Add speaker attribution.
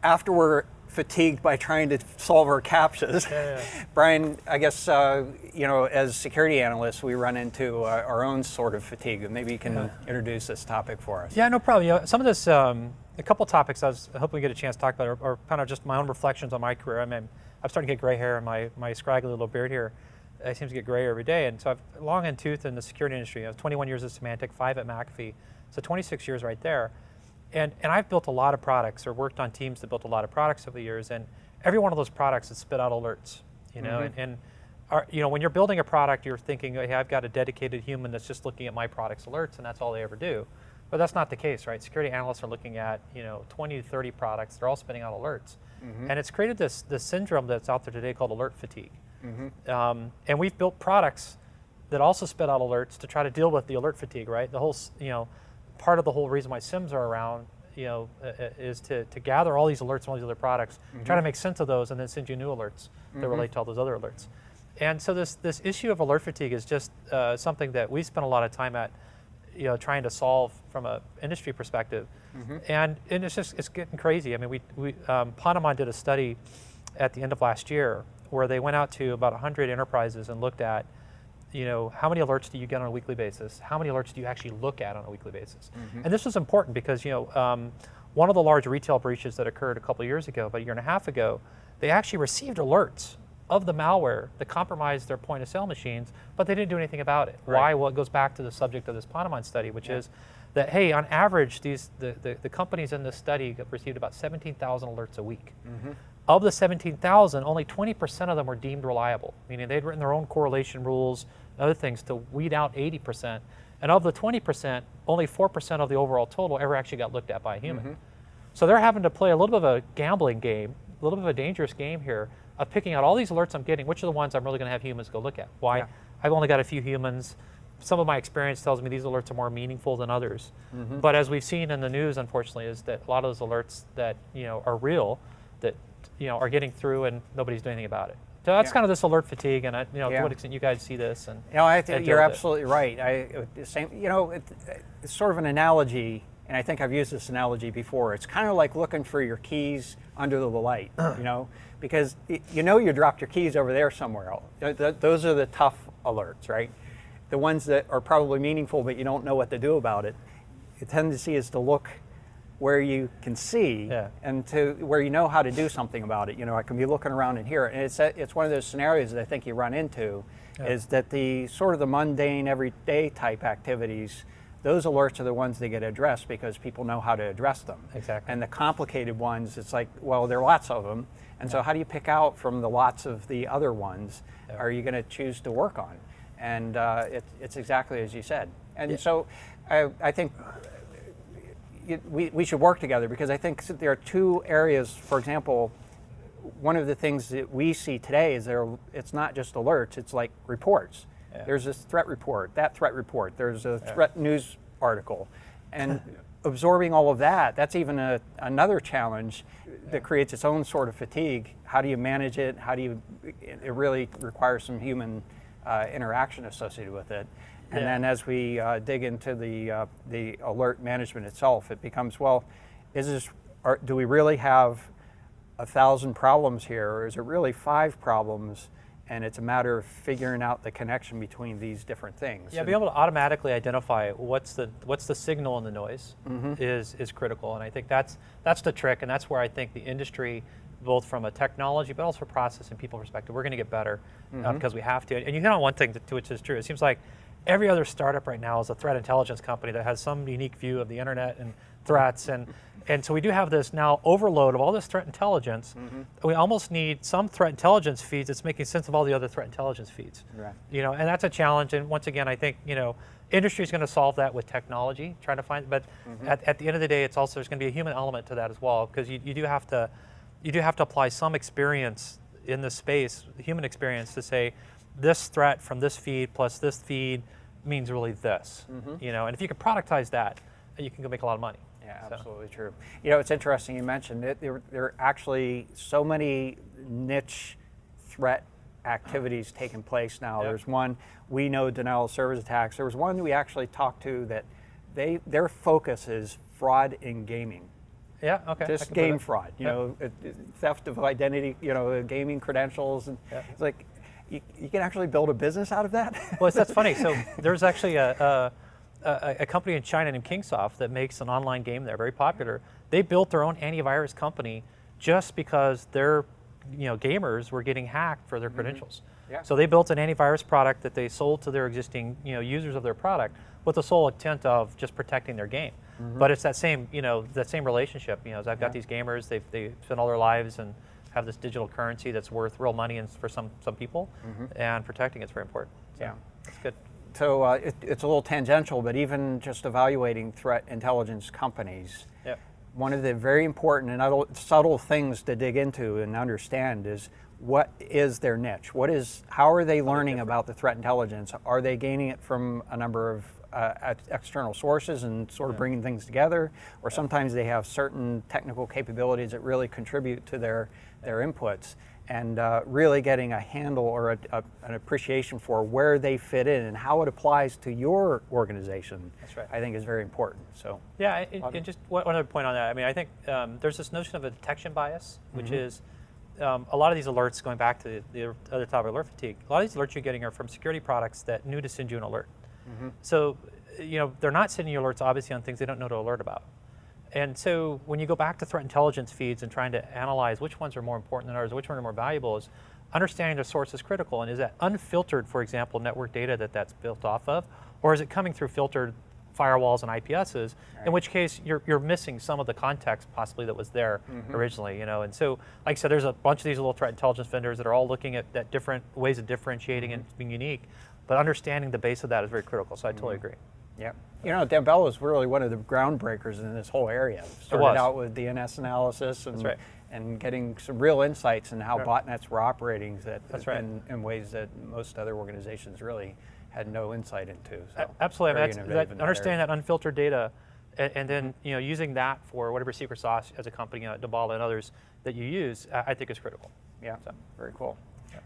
Speaker 1: after we're fatigued by trying to solve our CAPTCHAs, Brian, I guess, as security analysts, we run into our own sort of fatigue, and maybe you can introduce this topic for us.
Speaker 2: Yeah, no problem. Some of this, a couple topics I was hoping we get a chance to talk about are kind of just my own reflections on my career. I mean, I'm starting to get gray hair, and my scraggly little beard here seems to get grayer every day. And so I've long in tooth in the security industry. I was 21 years at Symantec, 5 at McAfee, so 26 years right there. And I've built a lot of products, or worked on teams that built a lot of products over the years, and every one of those products has spit out alerts. And when you're building a product, you're thinking, hey, I've got a dedicated human that's just looking at my product's alerts, and that's all they ever do. But that's not the case, right? Security analysts are looking at 20 to 30 products. They're all spitting out alerts, and it's created this syndrome that's out there today called alert fatigue. And we've built products that also spit out alerts to try to deal with the alert fatigue, right? The whole part of the whole reason why SIMs are around, is to gather all these alerts from all these other products, try to make sense of those, and then send you new alerts that relate to all those other alerts. And so this issue of alert fatigue is just something that we spend a lot of time at, trying to solve from an industry perspective. And it's getting crazy. I mean, Ponemon did a study at the end of last year where they went out to about 100 enterprises and looked at how many alerts do you get on a weekly basis? How many alerts do you actually look at on a weekly basis? And this was important because, one of the large retail breaches that occurred a couple of years ago, about a year and a half ago, they actually received alerts of the malware that compromised their point of sale machines, but they didn't do anything about it. Right. Why? Well, it goes back to the subject of this Ponemon study, which is that, hey, on average, the companies in this study received about 17,000 alerts a week. Of the 17,000, only 20% of them were deemed reliable, meaning they'd written their own correlation rules and other things to weed out 80%. And of the 20%, only 4% of the overall total ever actually got looked at by a human. So they're having to play a little bit of a gambling game, a little bit of a dangerous game here of picking out all these alerts I'm getting, which are the ones I'm really going to have humans go look at. Why? I've only got a few humans. Some of my experience tells me these alerts are more meaningful than others. But as we've seen in the news, unfortunately, is that a lot of those alerts that are real, that are getting through and nobody's doing anything about it. So that's kind of this alert fatigue, and to what extent you guys see this. And
Speaker 1: I think you're absolutely right. It's sort of an analogy, and I think I've used this analogy before. It's kind of like looking for your keys under the light, because you dropped your keys over there somewhere else. Those are the tough alerts, right? The ones that are probably meaningful, but you don't know what to do about it. The tendency is to look where you can see and to where you know how to do something about it. I can be looking around in here, and it's one of those scenarios that I think you run into, is that the sort of the mundane, everyday type activities, those alerts are the ones that get addressed because people know how to address them.
Speaker 2: Exactly.
Speaker 1: And the complicated ones, it's like, well, there are lots of them, and so how do you pick out from the lots of the other ones are you going to choose to work on? And it's exactly as you said. And so I think we should work together, because I think there are two areas. For example, one of the things that we see today is it's not just alerts, it's like reports. There's this threat report, that threat report, there's a threat news article. And absorbing all of that, that's even another challenge that creates its own sort of fatigue. How do you manage it? It really requires some human interaction associated with it. And then as we dig into the alert management itself, it becomes, well, do we really have 1,000 problems here, or is it really 5 problems? And it's a matter of figuring out the connection between these different things.
Speaker 2: Yeah, being able to automatically identify what's the signal in the noise is critical, and I think that's the trick, and that's where I think the industry, both from a technology but also process and people perspective, we're going to get better because we have to. And you hit on one thing which is true. It seems like every other startup right now is a threat intelligence company that has some unique view of the internet and threats, and so we do have this now overload of all this threat intelligence. We almost need some threat intelligence feeds that's making sense of all the other threat intelligence feeds. Right. And that's a challenge. And once again, I think industry is going to solve that with technology, trying to find. But at the end of the day, it's also there's going to be a human element to that as well, because you do have to apply some experience in this space, human experience, to say this threat from this feed plus this feed means really this. And if you can productize that, you can go make a lot of money.
Speaker 1: Yeah, absolutely true. It's interesting you mentioned it. There are actually so many niche threat activities taking place now. There's one, we know, denial of service attacks. There was one we actually talked to that their focus is fraud in gaming.
Speaker 2: Yeah, okay.
Speaker 1: Just game fraud, theft of identity, gaming credentials, and it's like you can actually build a business out of that.
Speaker 2: Well, that's funny. So there's actually a company in China named Kingsoft that makes an online game there, very popular. They built their own antivirus company just because their gamers were getting hacked for their credentials.
Speaker 1: Yeah.
Speaker 2: So they built an antivirus product that they sold to their existing users of their product with the sole intent of just protecting their game. But it's that same relationship. As I've got these gamers, they spend all their lives and have this digital currency that's worth real money for some people, and protecting it's very important. So
Speaker 1: Yeah,
Speaker 2: that's good.
Speaker 1: So it's a little tangential, but even just evaluating threat intelligence companies, one of the very important and subtle things to dig into and understand is what is their niche? How are they learning about the threat intelligence? Are they gaining it from a number of external sources and sort of bringing things together? Or sometimes they have certain technical capabilities that really contribute to their inputs, and really getting a handle or an appreciation for where they fit in and how it applies to your organization.
Speaker 2: That's right.
Speaker 1: I think is very important. So
Speaker 2: yeah, and just one other point on that. I mean, I think there's this notion of a detection bias, which is a lot of these alerts, going back to the other topic, alert fatigue, a lot of these alerts you're getting are from security products that knew to send you an alert. So, they're not sending you alerts obviously on things they don't know to alert about. And so when you go back to threat intelligence feeds and trying to analyze which ones are more important than others, which ones are more valuable, is understanding the source is critical. And is that unfiltered, for example, network data that's built off of, or is it coming through filtered firewalls and IPSs, in which case you're missing some of the context possibly that was there originally, And so, like I said, there's a bunch of these little threat intelligence vendors that are all looking at different ways of differentiating and being unique, but understanding the base of that is very critical. So I totally agree.
Speaker 1: yeah, Damballa was really one of the groundbreakers in this whole area. Started out with DNS analysis and getting some real insights in how botnets were operating in ways that most other organizations really had no insight into. So
Speaker 2: absolutely. I mean, understanding that unfiltered data, and then using that for whatever secret sauce as a company, Damballa and others that you use, I think is critical.
Speaker 1: Yeah,
Speaker 2: so
Speaker 1: very cool.
Speaker 2: Yeah.